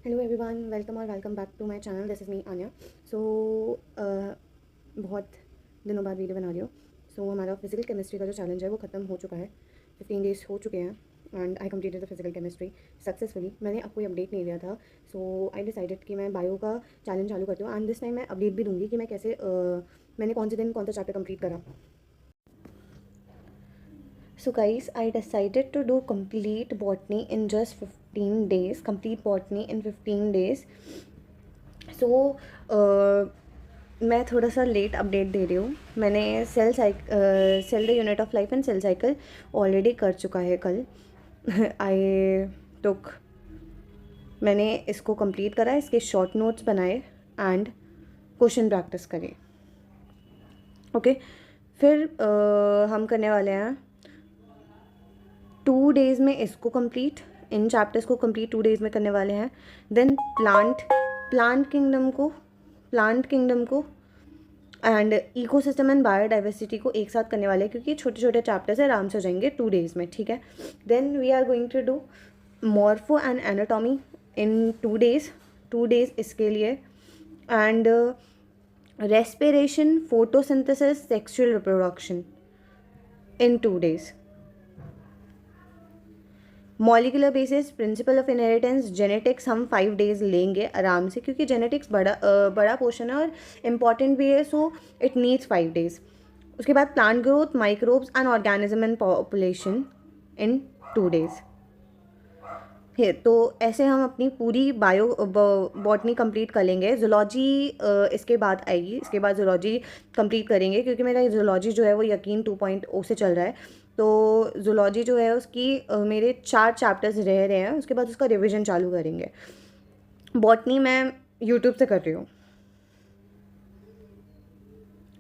Hello everyone, welcome back to my channel. This is me Anya. So बहुत दिनों बाद video बना रही हूँ। सो हमारा फिजिकल केमिस्ट्री का जो चैलेंज है वो ख़त्म हो चुका है। 15 डेज़ हो चुके हैं and I completed the physical chemistry successfully. मैंने अब कोई अपडेट नहीं दिया था, सो आई डिसाइडेड कि मैं बायो का चैलेंज चालू करती हूँ एंड दिस टाइम मैं अपडेट भी दूँगी कि मैं कैसे मैंने कौन से दिन कौन सा चैप्टर कंप्लीट करा। So guys, I decided to do complete botany in just 15 days. Complete botany in 15 days. So मैं थोड़ा सा लेट अपडेट दे रही हूँ। मैंने cell the unit of life and cell cycle already कर चुका है कल। आई टुक मैंने इसको कंप्लीट करा, इसके शॉर्ट नोट्स बनाए एंड क्वेश्चन प्रैक्टिस करी। ओके, फिर हम करने वाले हैं 2 डेज़ में इसको कंप्लीट, इन चैप्टर्स को कंप्लीट 2 डेज़ में करने वाले हैं। देन प्लांट किंगडम को एंड इकोसिस्टम एंड बायोडाइवर्सिटी को एक साथ करने वाले हैं, क्योंकि छोटे छोटे चैप्टर्स आराम से हो जाएंगे 2 डेज़ में, ठीक है। Then we are going to do morpho and anatomy in 2 days इसके लिए, and respiration, photosynthesis, sexual reproduction in 2 days. Molecular basis, principle of inheritance, genetics हम 5 डेज़ लेंगे आराम से, क्योंकि जेनेटिक्स बड़ा पोर्शन है और इम्पॉर्टेंट भी है, सो इट नीड्स 5 डेज़। उसके बाद plant growth, microbes and organism and population in 2 days. तो ऐसे हम अपनी पूरी बॉटनी कंप्लीट कर लेंगे। जूलॉजी इसके बाद आएगी, इसके बाद जूलॉजी कंप्लीट करेंगे, क्योंकि मेरा जूलॉजी जो है वो यकीन 2.0 से चल रहा है। तो जूलॉजी जो है उसकी मेरे 4 चैप्टर्स रह रहे हैं, उसके बाद उसका रिवीजन चालू करेंगे। बॉटनी मैं यूट्यूब से कर रही हूँ।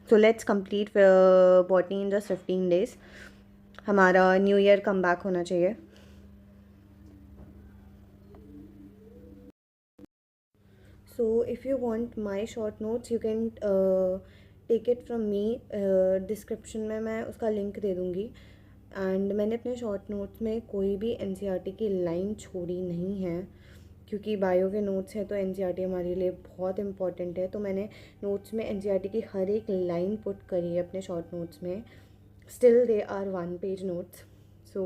So let's complete botany in just 15 days. हमारा न्यू ईयर कम बैक होना चाहिए। So if you want my short notes, you can take it from me. Description में मैं उसका लिंक दे दूँगी। एंड मैंने अपने शॉर्ट नोट्स में कोई भी एनसीईआरटी की लाइन छोड़ी नहीं है, क्योंकि बायो के नोट्स हैं तो एनसीईआरटी हमारे लिए बहुत इंपॉर्टेंट है। तो मैंने नोट्स में एनसीईआरटी की हर एक लाइन पुट करी है अपने शॉर्ट नोट्स में। Still they are 1 page notes. So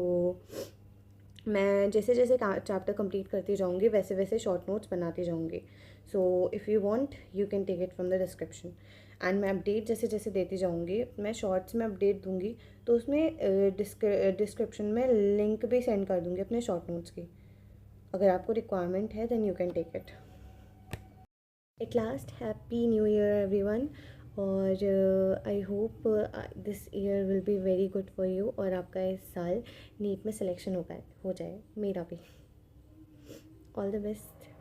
मैं जैसे जैसे चैप्टर कंप्लीट करती जाऊँगी वैसे वैसे शॉर्ट नोट्स बनाती जाऊँगी। So if you want you can take it from the description. And मैं अपडेट जैसे जैसे देती जाऊँगी, मैं शॉर्ट्स में अपडेट दूँगी, तो उसमें डिस्क्रिप्शन में लिंक भी सेंड कर दूँगी अपने शॉर्ट नोट्स की। अगर आपको रिक्वायरमेंट है then you can take it. At last happy new year everyone, और I hope this year will be very good for you, और आपका इस साल नीट में सिलेक्शन हो जाए मेरा भी। All the best.